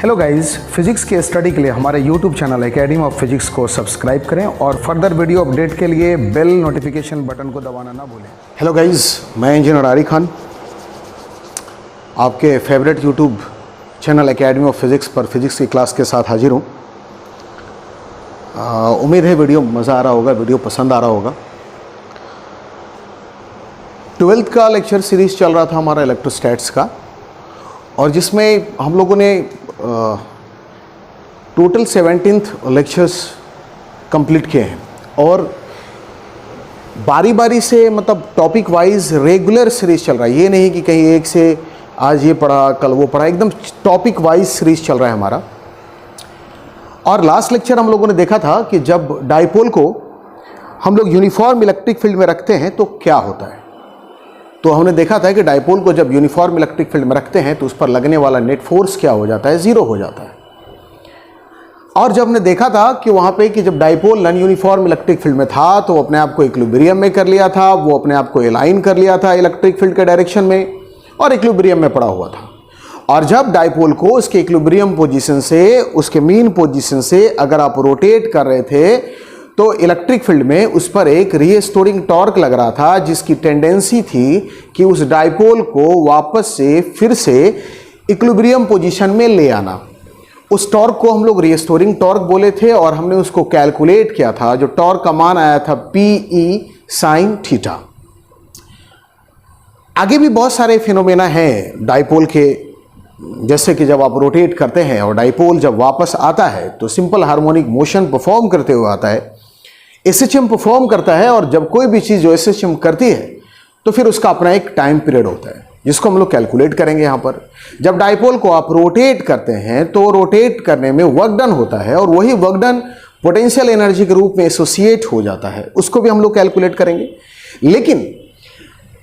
Hello guys, physics के study के लिए हमारे YouTube channel academy of physics को सब्सक्राइब करें और फर्दर वीडियो अपडेट के लिए बेल नोटिफिकेशन बटन को दबाना ना भूलें। हेलो गाइस, मैं इंजीनियर आरी खान आपके favourite YouTube channel academy of physics पर फिजिक्स की क्लास के साथ हाजिर हूँ। उम्मीद है वीडियो मज़ा आ रहा होगा, वीडियो पसंद आ रहा होगा। 12th का लेक्चर सीरीज़ चल रहा था हमारा इलेक्ट्रोस्टैट्स का, और जिसमें हम लोगों ने टोटल 17 लेक्चर्स कंप्लीट किए हैं और बारी बारी से मतलब टॉपिक वाइज रेगुलर सीरीज़ चल रहा है। ये नहीं कि कहीं एक से आज ये पढ़ा कल वो पढ़ा, एकदम टॉपिक वाइज सीरीज़ चल रहा है हमारा। और लास्ट लेक्चर हम लोगों ने देखा था कि जब डाइपोल को हम लोग यूनिफॉर्म इलेक्ट्रिक फील्ड में रखते हैं तो क्या होता है। तो हमने देखा था कि डाइपोल को जब यूनिफॉर्म इलेक्ट्रिक फील्ड में रखते हैं तो उस पर लगने वाला नेट फोर्स क्या हो जाता है, जीरो हो जाता है। और जब हमने देखा था कि वहाँ पे कि जब dipole non uniform electric field में था तो अपने आप को इक्विलिब्रियम में कर लिया था, वो अपने आप को अलाइन कर लिया था इलेक्ट्रिक फील्ड के डायरेक्शन में और इक्विलिब्रियम में पड़ा हुआ था। और जब डाइपोल को उसके इक्विलिब्रियम पोजीशन से, उसके मीन पोजीशन से अगर आप रोटेट कर रहे थे तो इलेक्ट्रिक फील्ड में उस पर एक रीस्टोरिंग टॉर्क लग रहा था, जिसकी टेंडेंसी थी कि उस डाइपोल को वापस से फिर से इक्विलिब्रियम पोजीशन में ले आना। उस टॉर्क को हम लोग रीस्टोरिंग टॉर्क बोले थे और हमने उसको कैलकुलेट किया था। जो टॉर्क का मान आया था PE sin थीटा। आगे भी बहुत सारे फिनोमेना हैं डाइपोल के, जैसे कि जब आप रोटेट करते हैं और डाइपोल जब वापस आता है तो सिंपल हार्मोनिक मोशन परफॉर्म करते हुए आता है, SHM परफॉर्म करता है। और जब कोई भी चीज़ जो SHM करती है तो फिर उसका अपना एक टाइम पीरियड होता है जिसको हम लोग कैलकुलेट करेंगे यहाँ पर। जब डाइपोल को आप रोटेट करते हैं तो रोटेट करने में वर्क डन होता है और वही वर्क डन पोटेंशियल एनर्जी के रूप में एसोसिएट हो जाता है, उसको भी हम लोग कैलकुलेट करेंगे। लेकिन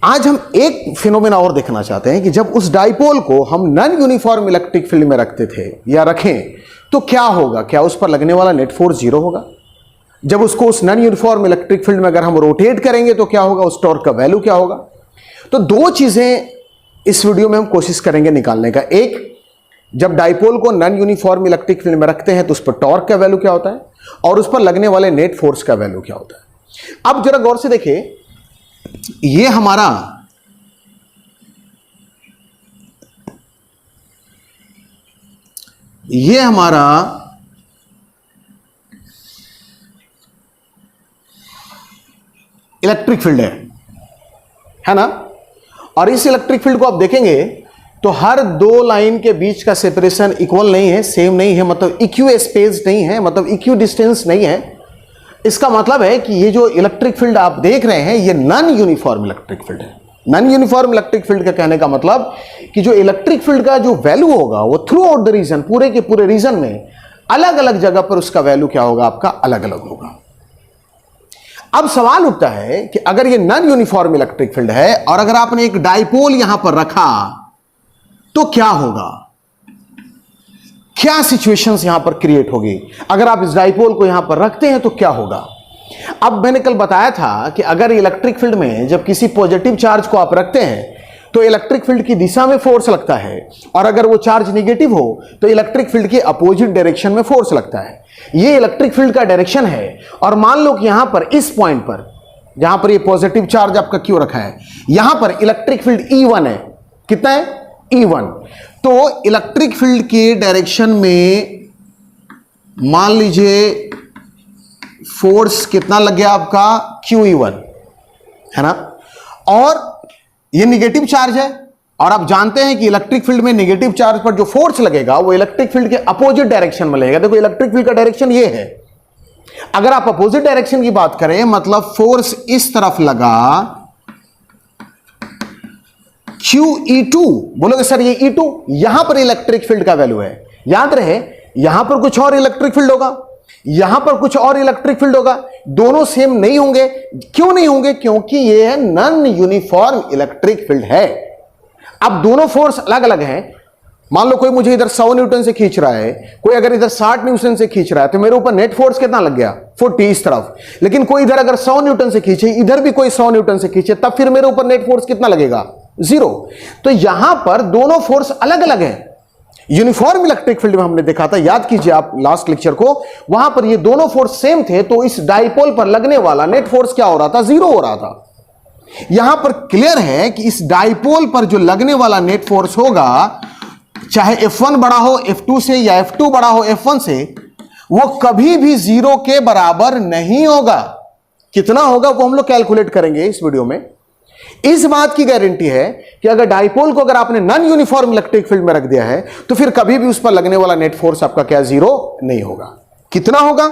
आज हम एक फिनोमेना और देखना चाहते हैं कि जब उस डाइपोल को हम नॉन यूनिफॉर्म इलेक्ट्रिक फील्ड में रखते थे या रखें तो क्या होगा। क्या उस पर लगने वाला नेट फोर्स जीरो होगा? जब उसको उस नॉन यूनिफॉर्म इलेक्ट्रिक फील्ड में अगर हम रोटेट करेंगे तो क्या होगा, उस टॉर्क का वैल्यू क्या होगा? तो दो चीजें इस वीडियो में हम कोशिश करेंगे निकालने का। एक, जब डाइपोल को नॉन यूनिफॉर्म इलेक्ट्रिक फील्ड में रखते हैं तो उस पर टॉर्क का वैल्यू क्या होता है और उस पर लगने वाले नेट फोर्स का वैल्यू क्या होता है। अब जरा गौर से देखिए, ये हमारा इलेक्ट्रिक फील्ड है ना। और इस इलेक्ट्रिक फील्ड को आप देखेंगे तो हर दो लाइन के बीच का सेपरेशन इक्वल नहीं है, सेम नहीं है, मतलब इक्यू स्पेस नहीं है, मतलब इक्यू डिस्टेंस नहीं है। इसका मतलब है कि ये जो इलेक्ट्रिक फील्ड आप देख रहे हैं ये नॉन यूनिफॉर्म इलेक्ट्रिक फील्ड है। नॉन यूनिफॉर्म इलेक्ट्रिक फील्ड का कहने का मतलब कि जो इलेक्ट्रिक फील्ड का जो वैल्यू होगा वो थ्रू आउट द रीजन, पूरे के पूरे रीजन में अलग अलग जगह पर उसका वैल्यू क्या होगा, आपका अलग अलग होगा। अब सवाल उठता है कि अगर ये नॉन यूनिफॉर्म इलेक्ट्रिक फील्ड है और अगर आपने एक डाइपोल यहां पर रखा तो क्या होगा, क्या सिचुएशंस यहां पर क्रिएट होगी। अगर आप इस डाइपोल को यहां पर रखते हैं तो क्या होगा। अब मैंने कल बताया था कि अगर इलेक्ट्रिक फील्ड में जब किसी पॉजिटिव चार्ज को आप रखते हैं तो इलेक्ट्रिक फील्ड की दिशा में फोर्स लगता है, और अगर वो चार्ज नेगेटिव हो तो इलेक्ट्रिक फील्ड के अपोजिट डायरेक्शन में फोर्स लगता है। ये इलेक्ट्रिक फील्ड का डायरेक्शन है। और मान लो कि यहां पर इस पॉइंट पर जहां पर ये पॉजिटिव चार्ज आपका क्यों रखा है, यहां पर इलेक्ट्रिक फील्ड E1 है। कितना है? E1। तो इलेक्ट्रिक फील्ड के डायरेक्शन में मान लीजिए फोर्स कितना लग गया आपका, QE1 है ना। और ये नेगेटिव चार्ज है और आप जानते हैं कि इलेक्ट्रिक फील्ड में नेगेटिव चार्ज पर जो फोर्स लगेगा वो इलेक्ट्रिक फील्ड के अपोजिट डायरेक्शन में लगेगा। देखो इलेक्ट्रिक फील्ड का डायरेक्शन ये है। अगर आप अपोजिट डायरेक्शन की बात करें, मतलब फोर्स इस तरफ लगा, QE2 बोलोगे सर ये E2, यहां पर इलेक्ट्रिक फील्ड का वैल्यू है। याद रहे यहां पर कुछ और इलेक्ट्रिक फील्ड होगा, यहां पर कुछ और इलेक्ट्रिक फील्ड होगा, दोनों सेम नहीं होंगे। क्यों नहीं होंगे? क्योंकि ये नॉन यूनिफॉर्म इलेक्ट्रिक फील्ड है। अब दोनों फोर्स अलग अलग हैं। मान लो कोई मुझे इधर 100 न्यूटन से खींच रहा है, कोई अगर इधर 60 न्यूटन से खींच रहा है, तो मेरे ऊपर नेट फोर्स कितना लग गया, 40 इस तरफ। लेकिन कोई इधर अगर 100 न्यूटन से खींचे, इधर भी कोई 100 न्यूटन से खींचे, तब फिर मेरे ऊपर नेट फोर्स कितना लगेगा, 0। तो यहां पर दोनों फोर्स अलग अलग हैं। यूनिफॉर्म इलेक्ट्रिक फील्ड में हमने देखा था, याद कीजिए आप लास्ट लेक्चर को, वहां पर ये दोनों फोर्स सेम थे, तो इस डाइपोल पर लगने वाला नेट फोर्स क्या हो रहा था? जीरो हो रहा था। यहां पर क्लियर है कि इस डाइपोल पर जो लगने वाला नेट फोर्स होगा, चाहे F1 बड़ा हो F2 से या F2 बड़ा हो F1 से, वो कभी भी जीरो के बराबर नहीं होगा। कितना होगा वो हम लोग कैलकुलेट करेंगे इस वीडियो में। इस बात की गारंटी है कि अगर डाइपोल को अगर आपने नॉन यूनिफॉर्म इलेक्ट्रिक फील्ड में रख दिया है तो फिर कभी भी उस पर लगने वाला नेट फोर्स आपका क्या? जीरो नहीं होगा। कितना होगा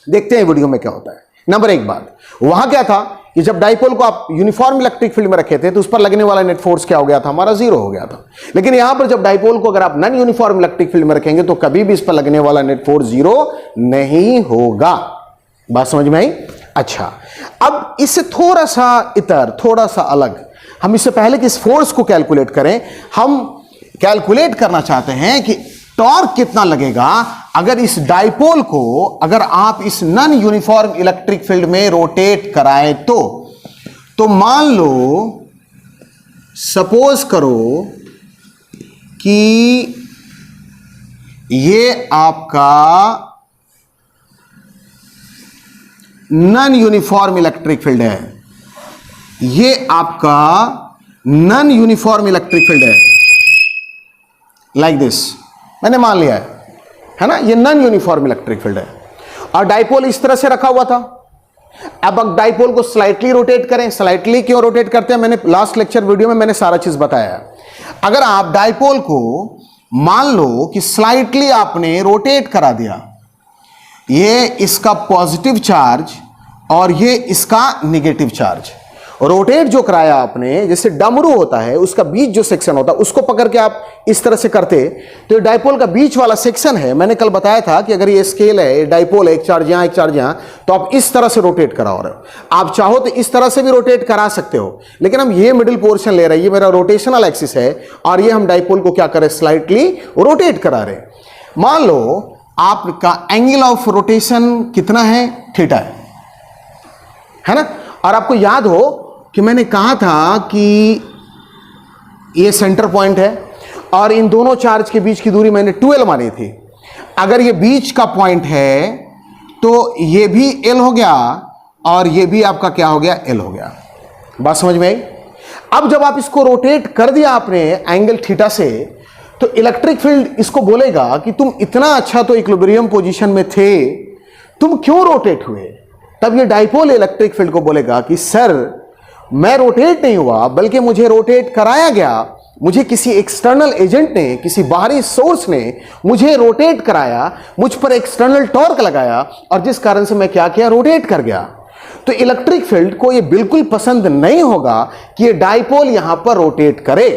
देखते हैं वीडियो में क्या होता है। नंबर एक बात, वहां क्या था कि जब डाइपोल को आप यूनिफॉर्म इलेक्ट्रिक फील्ड में रखे थे तो उस पर लगने वाला नेट फोर्स क्या हो गया था? हमारा जीरो हो गया था। लेकिन यहां पर जब डाइपोल को अगर आप नॉन यूनिफॉर्म इलेक्ट्रिक फील्ड में रखेंगे तो कभी भी इस पर लगने वाला नेट फोर्स जीरो नहीं होगा। बात समझ में आई? अच्छा, अब इससे थोड़ा सा इतर, थोड़ा सा अलग, हम इससे पहले कि इस फोर्स को कैलकुलेट करें, हम कैलकुलेट करना चाहते हैं कि टॉर्क कितना लगेगा अगर इस डाइपोल को अगर आप इस नॉन यूनिफॉर्म इलेक्ट्रिक फील्ड में रोटेट कराएं तो मान लो, सपोज करो कि ये आपका नॉन यूनिफॉर्म इलेक्ट्रिक फील्ड है, ये आपका नॉन यूनिफॉर्म इलेक्ट्रिक फील्ड है, लाइक दिस मैंने मान लिया है ना, ये नॉन यूनिफॉर्म इलेक्ट्रिक फील्ड है और डाइपोल इस तरह से रखा हुआ था। अब डाइपोल को स्लाइटली रोटेट करें, स्लाइटली क्यों रोटेट करते हैं मैंने लास्ट लेक्चर वीडियो में मैंने सारा चीज बताया है। अगर आप डाइपोल को मान लो कि स्लाइटली आपने रोटेट करा दिया, ये इसका पॉजिटिव चार्ज और ये इसका नेगेटिव चार्ज, रोटेट जो कराया आपने, जैसे डमरू होता है उसका बीच जो सेक्शन होता है उसको पकड़ के आप इस तरह से करते, तो ये डाइपोल का बीच वाला सेक्शन है, मैंने कल बताया था कि अगर ये स्केल है, डाइपोल है, एक चार्ज यहां एक चार्ज यहां, तो आप इस तरह से रोटेट कराओ रहे हो। आप चाहो तो इस तरह से भी रोटेट करा सकते हो, लेकिन हम ये मिडिल पोर्शन ले रहे हैं, ये मेरा रोटेशनल एक्सिस है और ये हम डाइपोल को क्या करें? स्लाइटली रोटेट करा रहे। मान लो आपका एंगल ऑफ रोटेशन कितना है? थीटा है ना। और आपको याद हो कि मैंने कहा था कि ये सेंटर पॉइंट है और इन दोनों चार्ज के बीच की दूरी मैंने 2l मानी थी। अगर ये बीच का पॉइंट है तो ये भी l हो गया और ये भी आपका क्या हो गया? l हो गया। बात समझ में आई? अब जब आप इसको रोटेट कर दिया आपने एंगल थीटा से, तो इलेक्ट्रिक फील्ड इसको बोलेगा कि तुम इतना अच्छा तो इक्विलिब्रियम पोजीशन में थे, तुम क्यों रोटेट हुए? तब ये डाइपोल इलेक्ट्रिक फील्ड को बोलेगा कि सर मैं रोटेट नहीं हुआ, बल्कि मुझे रोटेट कराया गया, मुझे किसी एक्सटर्नल एजेंट ने, किसी बाहरी सोर्स ने मुझे रोटेट कराया, मुझ पर एक्सटर्नल टॉर्क लगाया और जिस कारण से मैं क्या किया? रोटेट कर गया। तो इलेक्ट्रिक फील्ड को ये बिल्कुल पसंद नहीं होगा कि ये डाइपोल यहां पर रोटेट करे।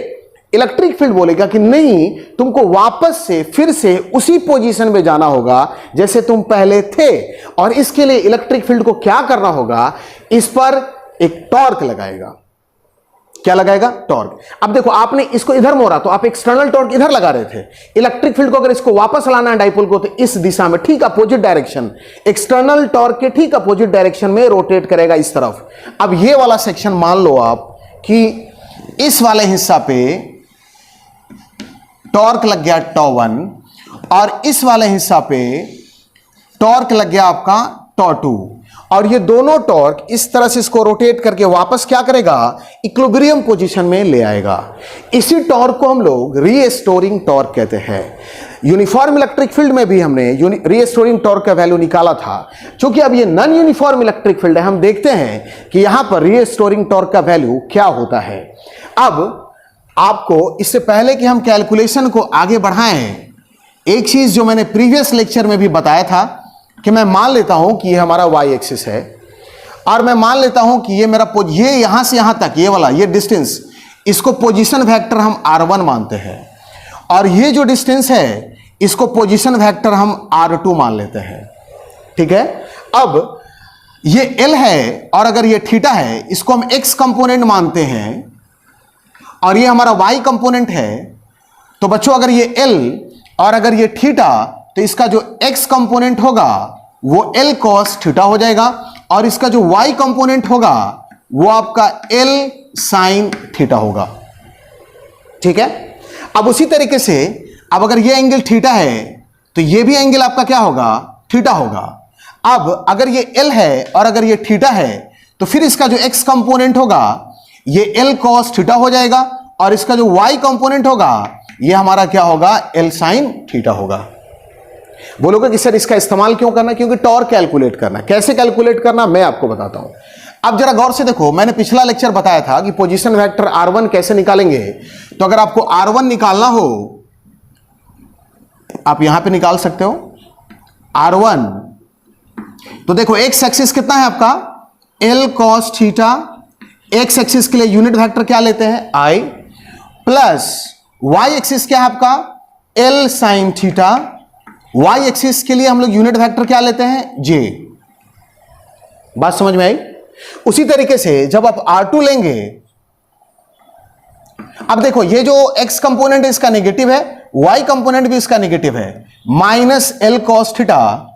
इलेक्ट्रिक फील्ड बोलेगा कि नहीं, तुमको वापस से फिर से उसी पोजीशन में जाना होगा जैसे तुम पहले थे, और इसके लिए इलेक्ट्रिक फील्ड को क्या करना होगा? इस पर एक टॉर्क लगाएगा। क्या लगाएगा? टॉर्क। अब देखो आपने इसको इधर मोड़ा तो आप एक्सटर्नल टॉर्क इधर लगा रहे थे, इलेक्ट्रिक फील्ड को अगर इसको वापस लाना है डाइपोल को, तो इस दिशा में ठीक अपोजिट डायरेक्शन, एक्सटर्नल टॉर्क के ठीक अपोजिट डायरेक्शन में रोटेट करेगा इस तरफ। अब ये वाला सेक्शन मान लो आप कि इस वाले हिस्सा पे टॉर्क लग गया τ1 और इस वाले हिस्सा पे टॉर्क लग गया आपका τ2, और ये दोनों टॉर्क इस तरह से इसको रोटेट करके वापस क्या करेगा? इक्विलिब्रियम पोजीशन में ले आएगा। इसी टॉर्क को हम लोग रीस्टोरिंग टॉर्क कहते हैं। यूनिफॉर्म इलेक्ट्रिक फील्ड में भी हमने रीस्टोरिंग टॉर्क का वैल्यू निकाला था। क्योंकि अब ये नॉन यूनिफॉर्म इलेक्ट्रिक फील्ड है, हम देखते हैं कि यहां पर रीस्टोरिंग टॉर्क का वैल्यू क्या होता है। अब आपको इससे पहले कि हम कैलकुलेशन को आगे बढ़ाएं, एक चीज जो मैंने प्रीवियस लेक्चर में भी बताया था कि मैं मान लेता हूं कि ये हमारा वाई एक्सिस है और मैं मान लेता हूं कि ये मेरा ये यहां से यहां तक ये वाला ये डिस्टेंस, इसको पोजीशन वेक्टर हम r1 मानते हैं, और ये जो डिस्टेंस है इसको पोजीशन वेक्टर हम r2 मान लेते हैं। ठीक है। अब ये l है और अगर ये थीटा है इसको हम x कंपोनेंट मानते हैं और ये हमारा y कंपोनेंट है। तो बच्चों अगर ये l और अगर ये थीटा, तो इसका जो x कंपोनेंट होगा वो l cos थीटा हो जाएगा और इसका जो y कंपोनेंट होगा वो आपका l sin थीटा होगा। ठीक है। अब उसी तरीके से अब अगर ये एंगल थीटा है तो ये भी एंगल आपका क्या होगा, थीटा होगा। अब अगर ये एल है और अगर ये थीटा है तो फिर इसका जो एक्स कंपोनेंट होगा ये एल कॉस थीटा हो जाएगा और इसका जो वाई कंपोनेंट होगा ये हमारा क्या होगा, एल साइन थीटा होगा। बोलोगे कि सर इसका इस्तेमाल क्यों करना, क्योंकि टॉर्क कैलकुलेट करना। कैसे कैलकुलेट करना मैं आपको बताता हूं। अब जरा गौर से देखो, मैंने पिछला लेक्चर बताया था कि पोजीशन वेक्टर R1 कैसे निकालेंगे। तो अगर आपको R1 निकालना हो आप यहां पे निकाल सकते हो R1। तो देखो एक्स एक्सिस कितना है आपका, L cos theta. X axis के लिए यूनिट वेक्टर क्या लेते हैं, I, प्लस वाई एक्सिस क्या है आपका, L sin थीटा। वाई एक्सिस के लिए हम लोग यूनिट वेक्टर क्या लेते हैं, J। बात समझ में आई। उसी तरीके से जब आप R2 लेंगे, अब देखो ये जो x कंपोनेंट है इसका नेगेटिव है, y कंपोनेंट भी इसका नेगेटिव है, minus L cos theta.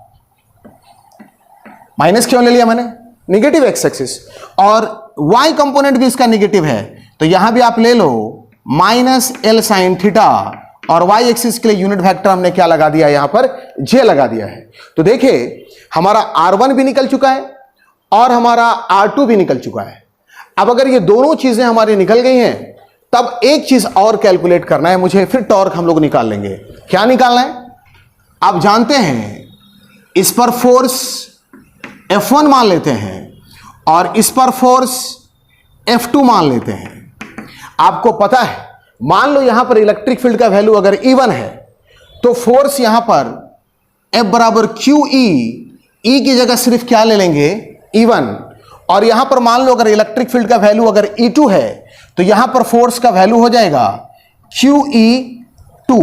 Minus क्यों ले लिया मैंने, नेगेटिव एक्स एक्सिस, और y कंपोनेंट भी इसका नेगेटिव है, तो यहां भी आप ले लो माइनस L sin थीटा, और y एक्सिस के लिए यूनिट वेक्टर हमने क्या लगा दिया, यहां पर j लगा दिया है। तो देखिए हमारा R1 भी निकल चुका है और हमारा R2 भी निकल चुका है। अब अगर ये दोनों चीजें हमारी निकल गई हैं तब एक चीज और कैलकुलेट करना है मुझे, फिर टॉर्क हम लोग निकाल लेंगे। क्या निकालना है, आप जानते हैं इस पर फोर्स F1 मान लेते हैं और इस पर फोर्स F2 मान लेते हैं। आपको पता है, मान लो यहां पर इलेक्ट्रिक फील्ड का वैल्यू अगर E1 है तो फोर्स यहां पर F बराबर QE, E की जगह सिर्फ क्या ले लेंगे, E1। और यहां पर मान लो अगर इलेक्ट्रिक फील्ड का वैल्यू अगर E2 है तो यहां पर फोर्स का वैल्यू हो जाएगा QE2।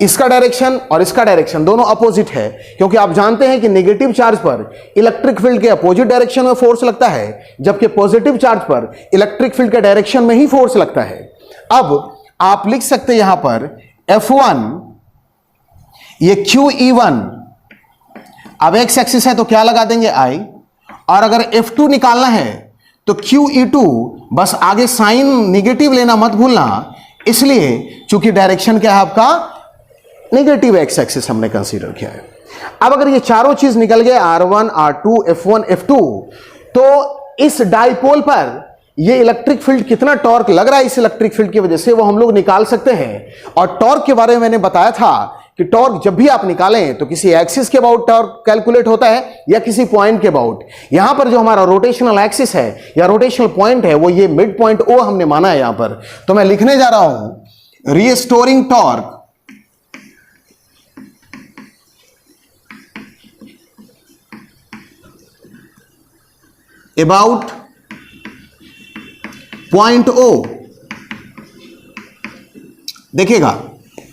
इसका डायरेक्शन और इसका डायरेक्शन दोनों अपोजिट है, क्योंकि आप जानते हैं कि नेगेटिव चार्ज पर इलेक्ट्रिक फील्ड के अपोजिट डायरेक्शन में फोर्स लगता है, जबकि पॉजिटिव चार्ज पर इलेक्ट्रिक फील्ड के डायरेक्शन में ही फोर्स लगता है। अब आप लिख सकते हैं यहां पर F1 ये QE1, अब एक्स एक्सिस है तो क्या लगा देंगे I, और अगर F2 निकालना है तो QE2, बस आगे साइन निगेटिव लेना मत भूलना, इसलिए चूंकि डायरेक्शन क्या है आपका, नेगेटिव एक्स एक्सिस हमने कंसीडर किया है। अब अगर ये चारों चीज निकल गए R1, R2, F1, F2, तो इस डाइपोल पर ये इलेक्ट्रिक फील्ड कितना टॉर्क लग रहा है इस इलेक्ट्रिक फील्ड की वजह से वो हम लोग निकाल सकते हैं। और टॉर्क के बारे में मैंने बताया था कि टॉर्क जब भी आप निकालें तो किसी एक्सिस के अबाउट टॉर्क कैलकुलेट होता है या किसी पॉइंट के अबाउट। यहां पर जो हमारा रोटेशनल एक्सिस है या रोटेशनल पॉइंट है वो ये मिड पॉइंट O हमने माना है यहां पर। तो मैं लिखने जा रहा हूं restoring torque about point O। देखिएगा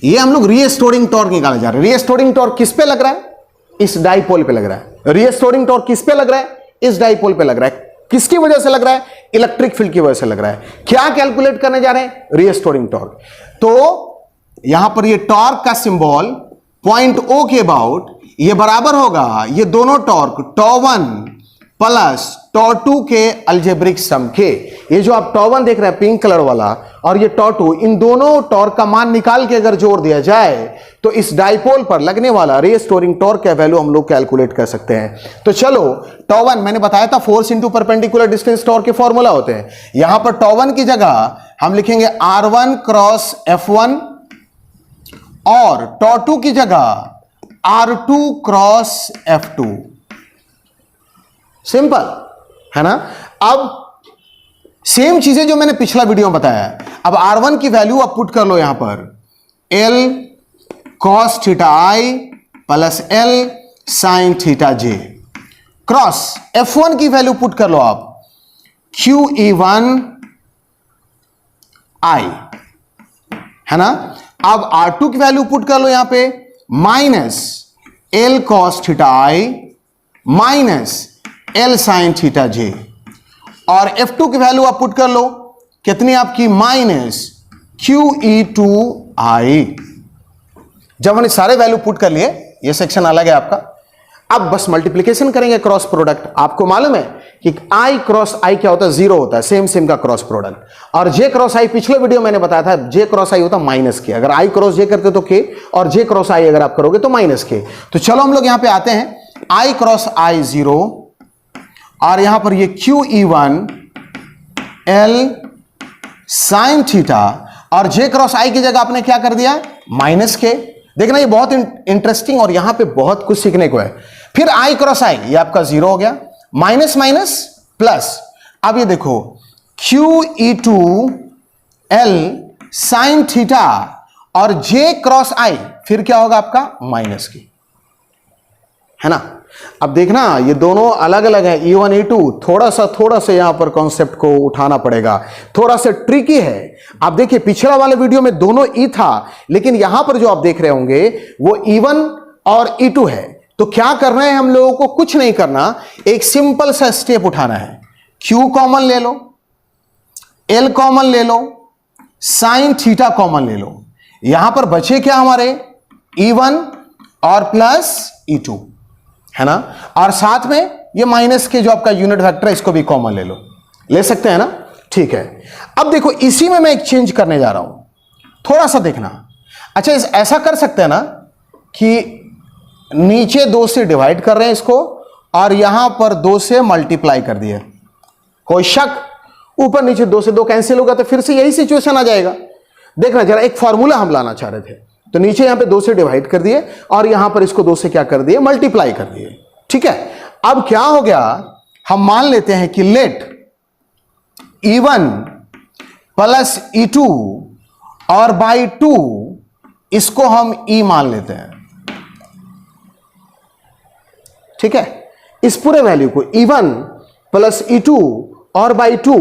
ये हम लोग रीस्टोरिंग टॉर्क निकाले जा रहे हैं। रीस्टोरिंग टॉर्क किस पे लग रहा है, इस डाइपोल पे लग रहा है। रीस्टोरिंग टॉर्क किस पे लग रहा है, इस डाइपोल पे लग रहा है। किसकी वजह से लग रहा है, इलेक्ट्रिक फील्ड की वजह से लग रहा है। क्या कैलकुलेट करने जा रहे हैं, रीस्टोरिंग टॉर्क। तो यहां पर ये टॉर्क का सिंबल पॉइंट O के अबाउट ये बराबर होगा ये दोनों टॉर्क τ1 प्लस τ2 के अलजेब्रिक सम के। ये जो आप τ1 देख रहे हैं पिंक कलर वाला और ये τ2, इन दोनों टॉर्क का मान निकाल के अगर जोड़ दिया जाए तो इस डाइपोल पर लगने वाला रीस्टोरिंग टॉर्क का वैल्यू हम लोग कैलकुलेट कर सकते हैं। तो चलो τ1 मैंने बताया था force into perpendicular distance torque के फॉर्मूला होते हैं। यहां पर τ1 की जगह हम लिखेंगे R1 क्रॉस F1 और τ2 की जगह R2 क्रॉस F2। सिंपल है ना। अब सेम चीजें जो मैंने पिछला वीडियो में बताया, अब R1 की वैल्यू आप पुट कर लो यहां पर L cos theta I plus L sin theta J cross F1 की वैल्यू पुट कर लो आप QE1 I, है ना। अब R2 की वैल्यू पुट कर लो यहां पे minus L cos theta I minus L sin theta J, और F2 की वैल्यू आप पुट कर लो कितनी आपकी, माइनस QE2I। जब हमने सारे वैल्यू पुट कर लिए, ये सेक्शन अलग है आपका। अब बस मल्टीप्लीकेशन करेंगे क्रॉस प्रोडक्ट। आपको मालूम है कि आई क्रॉस आई क्या होता है, जीरो होता है, सेम सेम का क्रॉस प्रोडक्ट। और जे क्रॉस आई पिछले वीडियो मैंने बताया था, जे क्रॉस आई होता है माइनस के। अगर आई क्रॉस जे करते तो के, और जे क्रॉस आई अगर आप करोगे तो माइनस के। तो चलो हम लोग यहां पे आते हैं, आई क्रॉस आई जीरो, और यहां पर ये Q E one L sine theta, और जे क्रॉस आई की जगह आपने क्या कर दिया, माइनस के। देखना ये बहुत इंटरेस्टिंग और यहां पे बहुत कुछ सीखने को है। फिर आई क्रॉस आई ये आपका जीरो हो गया, माइनस माइनस प्लस। अब ये देखो Q E two L sine theta, और जे क्रॉस आई फिर क्या होगा आपका, माइनस की, है ना। अब देखना ये दोनों अलग अलग है, E1 E2, थोड़ा सा यहां पर कॉन्सेप्ट को उठाना पड़ेगा, थोड़ा सा ट्रिकी है। आप देखिए पिछला वाले वीडियो में दोनों E था, लेकिन यहां पर जो आप देख रहे होंगे वो E1 और E2 है। तो क्या करना है हम लोगों को, कुछ नहीं करना, एक सिंपल सा स्टेप उठाना है। Q कॉमन ले लो, L कॉमन ले लो, साइन थीटा कॉमन ले लो। यहां पर बचे क्या हमारे, E1 और प्लस E2, है ना। और साथ में ये माइनस के जो आपका यूनिट वेक्टर है इसको भी कॉमन ले लो, ले सकते हैं ना, ठीक है। अब देखो इसी में मैं एक चेंज करने जा रहा हूं, थोड़ा सा देखना। अच्छा ऐसा कर सकते हैं ना कि नीचे 2 से डिवाइड कर रहे हैं इसको, और यहां पर 2 से मल्टीप्लाई कर दिया, कोई शक, ऊपर नीचे 2 से 2 कैंसिल होगा तो फिर से यही सिचुएशन आ जाएगा। देखना जरा, एक फॉर्मूला हम लाना चाह रहे थे, तो नीचे यहां पे 2 से डिवाइड कर दिए, और यहां पर इसको 2 से क्या कर दिए, मल्टीप्लाई कर दिए, ठीक है। अब क्या हो गया, हम मान लेते हैं कि लेट E1 प्लस E2 और बाई 2 इसको हम E मान लेते हैं, ठीक है। इस पूरे वैल्यू को E1 प्लस E2 और बाई 2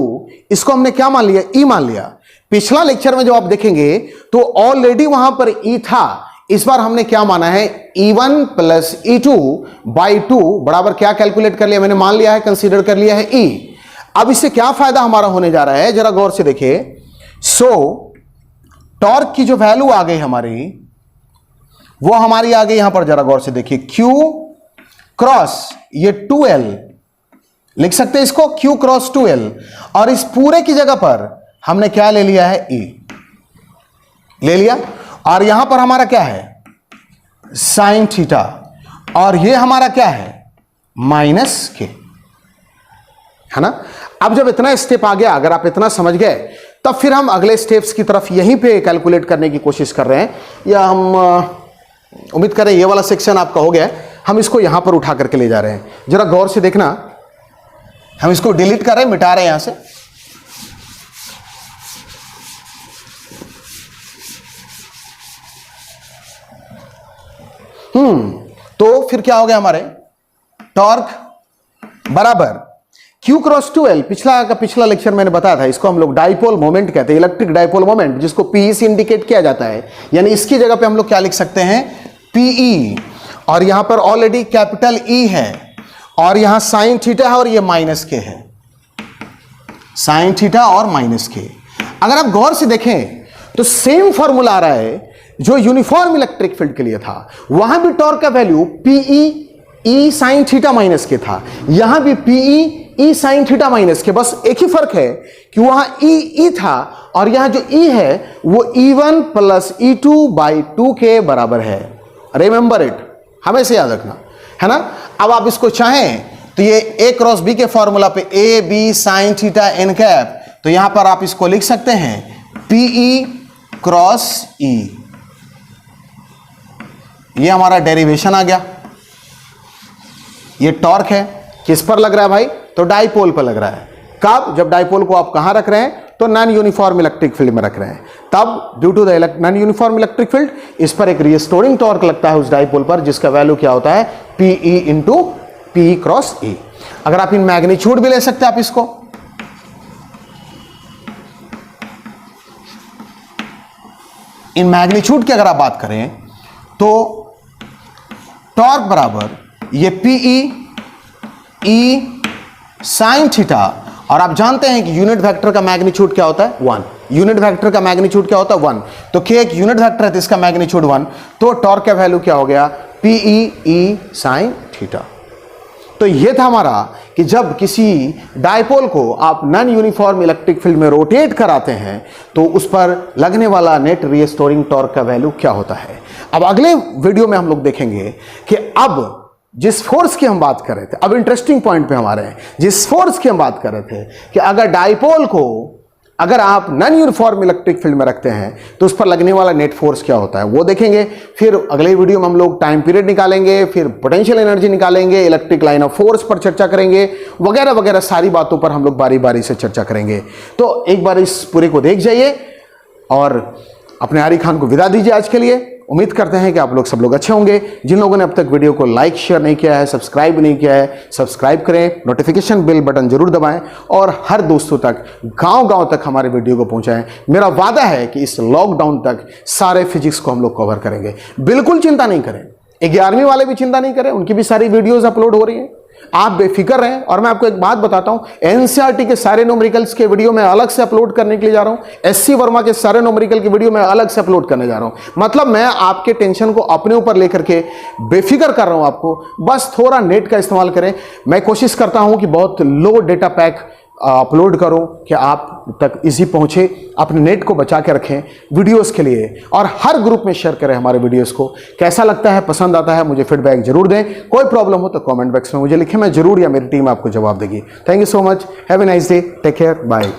इसको हमने क्या मान लिया, E मान लिया। पिछला लेक्चर में जो आप देखेंगे तो ऑलरेडी वहां पर E था, इस बार हमने क्या माना है, E1 प्लस E2 बाई 2 बराबर क्या कैलकुलेट कर लिया, मैंने मान लिया है, कंसीडर कर लिया है E। अब इससे क्या फायदा हमारा होने जा रहा है, जरा गौर से देखिए। टॉर्क की जो वैल्यू आ गई हमारी, वो हमारी आ गई यहां पर, जरा गौर से देखिए, Q क्रॉस ये 2L लिख सकते हैं इसको, Q क्रॉस 2L, और इस पूरे की जगह पर हमने क्या ले लिया है, E ले लिया। और यहां पर हमारा क्या है, साइन थीटा, और ये हमारा क्या है, माइनस के, है ना। अब जब इतना स्टेप आ गया, अगर आप इतना समझ गए, तब फिर हम अगले स्टेप्स की तरफ यहीं पे कैलकुलेट करने की कोशिश कर रहे हैं, या हम उम्मीद करें ये वाला सेक्शन आपका हो गया है, हम इसको यहां पर उठा करके ले जा रहे हैं। जरा गौर से देखना, हम इसको डिलीट कर रहे हैं, मिटा रहे हैं यहां से। तो फिर क्या हो गया हमारे, टॉर्क बराबर Q क्रॉस 2L, पिछला लेक्चर मैंने बताया था, इसको हम लोग डाइपोल मोमेंट कहते हैं, इलेक्ट्रिक डाइपोल मोमेंट, जिसको PE से इंडिकेट किया जाता है। यानी इसकी जगह पे हम लोग क्या लिख सकते हैं, PE, और यहां पर ऑलरेडी कैपिटल E है, और यहां साइन थीटा है, और ये माइनस के है, साइन थीटा और माइनस के। अगर आप गौर से देखें तो सेम फॉर्मूला आ रहा है जो यूनिफॉर्म इलेक्ट्रिक फील्ड के लिए था। वहां भी टॉर्क का value PE E sine theta minus के था, यहां भी PE E sine theta minus के। बस एक ही फर्क है कि वहां E था, और यहां जो E है वो E1 प्लस E2 बाई 2 के बराबर है। रिमेंबर इट, हमेशा याद रखना, है ना। अब आप इसको चाहें तो ये A क्रॉस B के फॉर्मूला पे A B sine theta n cap, तो यहां पर आप इसको लिख सकते हैं PE क्रॉस E। ये हमारा डेरिवेशन आ गया। ये टॉर्क है, किस पर लग रहा है भाई, तो डाइपोल पर लग रहा है। कब, जब डाइपोल को आप कहां रख रहे हैं, तो नॉन यूनिफॉर्म इलेक्ट्रिक फील्ड में रख रहे हैं, तब due to the non uniform electric field इस पर एक रिस्टोरिंग टॉर्क लगता है उस डाइपोल पर, जिसका वैल्यू क्या होता है, PE into PE cross E। अगर आप इन मैग्नीट्यूड भी ले सकते हैं आप इसको, इन मैग्नीट्यूड की अगर आप बात करें तो टॉर्क बराबर ये PE E साइन थीटा, और आप जानते हैं कि यूनिट वेक्टर का मैग्नीट्यूड क्या होता है, 1। यूनिट वेक्टर का मैग्नीट्यूड क्या होता है, 1। तो K एक यूनिट वेक्टर है तो इसका मैग्नीट्यूड 1, तो टॉर्क का वैल्यू क्या हो गया, PE E sine theta. Theta. तो ये था हमारा कि जब किसी डायपोल को आप नॉन यूनिफॉर्म इलेक्ट्रिक फील्ड में रोटेट कराते हैं तो उस पर लगने वाला नेट रीस्टोरिंग टॉर्क का वैल्यू क्या होता है। अब अगले वीडियो में हम लोग देखेंगे कि अब जिस फोर्स की हम बात कर रहे थे, अब इंटरेस्टिंग पॉइंट पे हमारे हैं, जिस फोर्स की हम बात कर रहे थे कि अगर डायपोल को अगर आप नॉन यूनिफॉर्म इलेक्ट्रिक फील्ड में रखते हैं तो उस पर लगने वाला नेट फोर्स क्या होता है वो देखेंगे। फिर अगले वीडियो में हम लोग टाइम पीरियड निकालेंगे, फिर पोटेंशियल एनर्जी निकालेंगे, इलेक्ट्रिक लाइन ऑफ फोर्स पर चर्चा करेंगे, वगैरह वगैरह सारी बातों पर हम लोग बारी बारी से चर्चा करेंगे। तो एक बार इस पूरे को देख जाइए और अपने आरी खान को विदा दीजिए आज के लिए। उम्मीद करते हैं कि आप लोग सब लोग अच्छे होंगे। जिन लोगों ने अब तक वीडियो को लाइक शेयर नहीं किया है, सब्सक्राइब नहीं किया है, सब्सक्राइब करें, नोटिफिकेशन बेल बटन जरूर दबाएं और हर दोस्तों तक गांव-गांव तक हमारे वीडियो को पहुंचाएं। मेरा वादा है कि इस लॉकडाउन तक सारे फिजिक्स को हम लोग कवर करेंगे। बिल्कुल चिंता नहीं करें, 11वीं वाले भी चिंता नहीं करें, उनकी भी सारी वीडियोज अपलोड हो रही हैं, आप बेफिक्र रहें। और मैं आपको एक बात बताता हूं, एनसीईआरटी के सारे न्यूमेरिकल्स के वीडियो मैं अलग से अपलोड करने के लिए जा रहा हूं, एससी वर्मा के सारे न्यूमेरिकल की वीडियो मैं अलग से अपलोड करने जा रहा हूं। मतलब मैं आपके टेंशन को अपने ऊपर लेकर के बेफिक्र कर रहा हूं आपको, बस थोड़ा नेट का इस्तेमाल करें। मैं कोशिश करता हूं कि बहुत लो डेटा पैक अपलोड करो कि आप तक इजी पहुंचे। अपने नेट को बचा के रखें वीडियोस के लिए और हर ग्रुप में शेयर करें हमारे वीडियोस को। कैसा लगता है, पसंद आता है, मुझे फीडबैक जरूर दें। कोई प्रॉब्लम हो तो कमेंट बॉक्स में मुझे लिखें, मैं जरूर या मेरी टीम आपको जवाब देगी। Thank you so much, have a nice day, take care, bye.